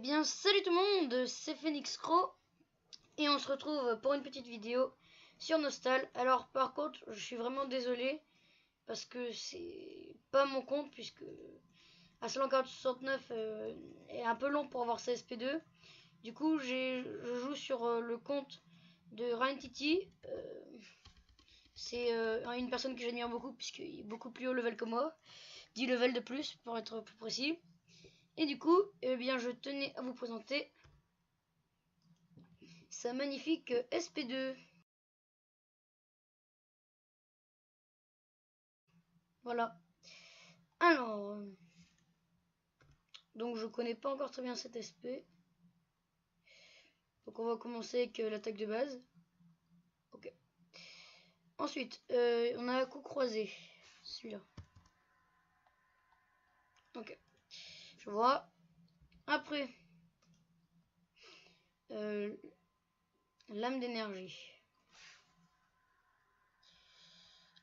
bien salut tout le monde, c'est Phoenix Crow et on se retrouve pour une petite vidéo sur Nostal. Alors par contre je suis vraiment désolé parce que c'est pas mon compte, puisque Aslan 4069 est un peu long pour avoir sa SP2. Du coup je joue sur le compte de Ryan Titi. C'est une personne que j'admire beaucoup puisqu'il est beaucoup plus haut level que moi, 10 levels de plus pour être plus précis. Et du coup, eh bien, je tenais à vous présenter sa magnifique SP2. Voilà. Alors, donc je connais pas encore très bien cette SP. Donc on va commencer avec l'attaque de base. Ok. Ensuite, on a un coup croisé. Celui-là. Ok. Je vois. Après, lame d'énergie.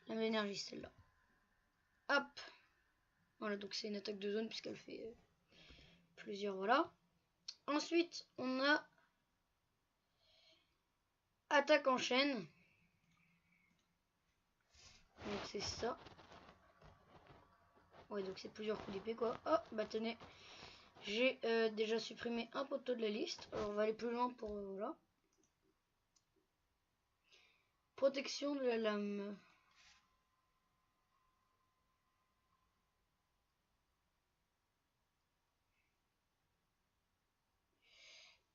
Lame d'énergie, celle-là. Hop. Voilà, donc c'est une attaque de zone puisqu'elle fait plusieurs. Voilà. Ensuite, on a attaque en chaîne. Donc c'est ça. Ouais, donc c'est plusieurs coups d'épée quoi. Oh, bah tenez. J'ai déjà supprimé un poteau de la liste. Alors on va aller plus loin pour voilà. Protection de la lame.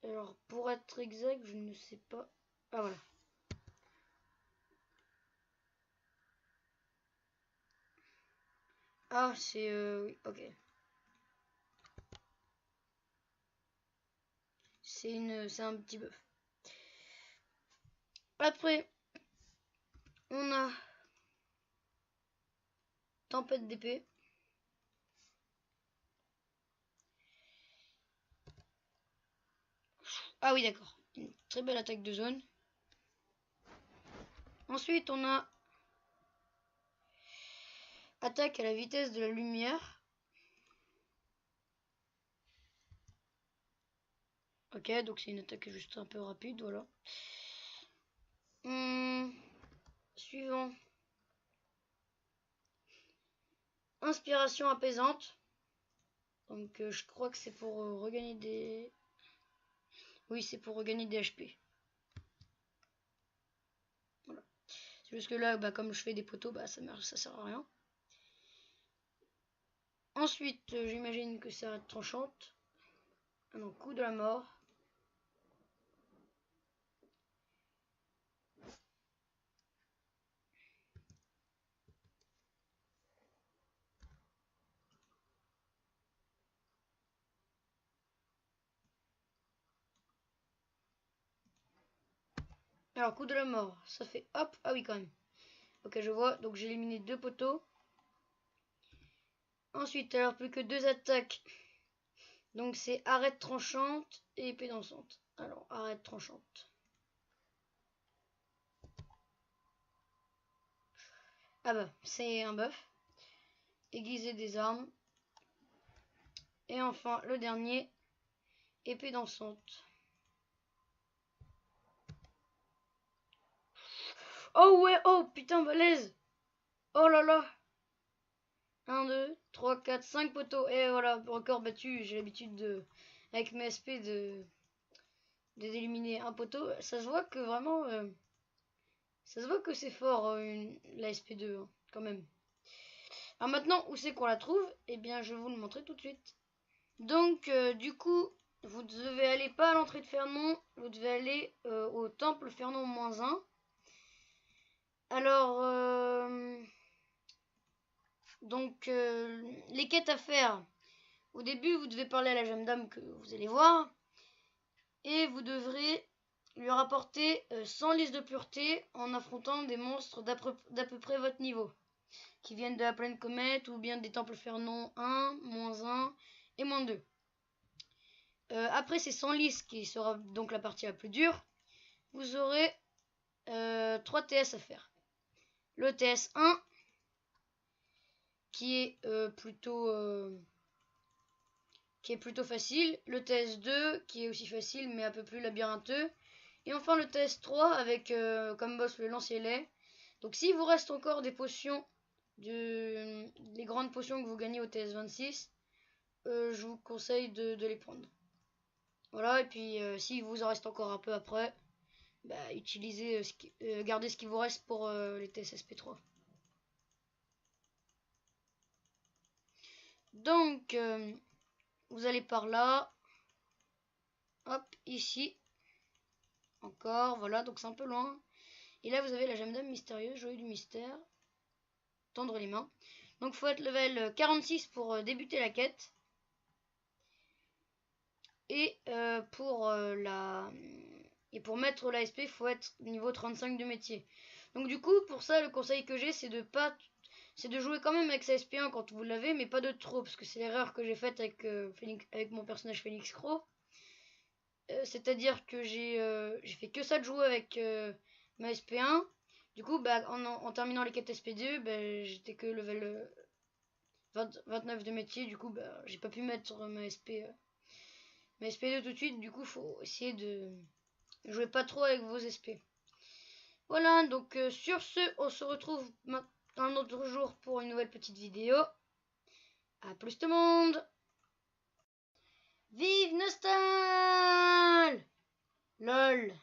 Alors pour être exact, je ne sais pas. Ah voilà. Ah c'est oui, ok. C'est un petit buff. Après, on a tempête d'épée. Ah oui, d'accord. Une très belle attaque de zone. Ensuite, on a attaque à la vitesse de la lumière. Ok, donc c'est une attaque juste un peu rapide, voilà. Suivant. Inspiration apaisante. Donc je crois que c'est pour regagner des... Oui, c'est pour regagner des HP. Voilà. C'est juste que là, bah, comme je fais des poteaux, bah, ça sert à rien. Ensuite, j'imagine que ça va être tranchante. Ah non, coup de la mort. Alors, coup de la mort, ça fait hop. Ah oui, quand même. Ok, je vois. Donc, j'ai éliminé 2 poteaux. Ensuite, alors, plus que 2 attaques. Donc, c'est arrête tranchante et épée dansante. Alors, arrête tranchante. Ah bah, c'est un buff. Aiguiser des armes. Et enfin, le dernier, épée dansante. Oh ouais, oh putain, balèze. Oh là là. 1, 2, 3, 4, 5 poteaux. Et voilà, record battu. J'ai l'habitude de, avec mes SP, d'éliminer un poteau. Ça se voit que vraiment, ça se voit que c'est fort, la SP2, hein, quand même. Alors maintenant, où c'est qu'on la trouve? Eh bien, je vais vous le montrer tout de suite. Donc, du coup, vous devez aller pas à l'entrée de Fernon, vous devez aller au temple Fernon -1. Alors, donc, les quêtes à faire. Au début, vous devez parler à la jeune dame que vous allez voir. Et vous devrez lui rapporter 100 listes de pureté en affrontant des monstres d'à peu près votre niveau, qui viennent de la plaine comète ou bien des temples Fernon 1, -1 et -2. Après ces 100 listes, qui sera donc la partie la plus dure, vous aurez 3 TS à faire. Le TS 1, qui est qui est plutôt facile, le TS2 qui est aussi facile mais un peu plus labyrintheux, et enfin le TS3 avec comme boss le lance-lait. Donc s'il vous reste encore des potions, les grandes potions que vous gagnez au TS26, je vous conseille de les prendre. Voilà, et puis s'il vous en reste encore un peu après, bah, utilisez, gardez ce qui vous reste pour les TSSP3. Donc, vous allez par là. Hop, ici. Encore, voilà, donc c'est un peu loin. Et là, vous avez la gemme d'âme mystérieuse, joyau du mystère. Tendre les mains. Donc, il faut être level 46 pour débuter la quête. Et pour mettre l'ASP, il faut être niveau 35 de métier. Donc du coup, pour ça, le conseil que j'ai, c'est de jouer quand même avec sa SP1 quand vous l'avez, mais pas de trop, parce que c'est l'erreur que j'ai faite avec mon personnage Phoenix Crow. C'est-à-dire que j'ai fait que ça de jouer avec ma SP1. Du coup, bah, en terminant les quêtes SP2, bah, j'étais que level 29 de métier. Du coup, bah, j'ai pas pu mettre ma SP2 tout de suite. Du coup, faut essayer de jouer pas trop avec vos SP. Voilà, donc sur ce, on se retrouve un autre jour pour une nouvelle petite vidéo. A plus tout le monde! Vive Nostal! LOL!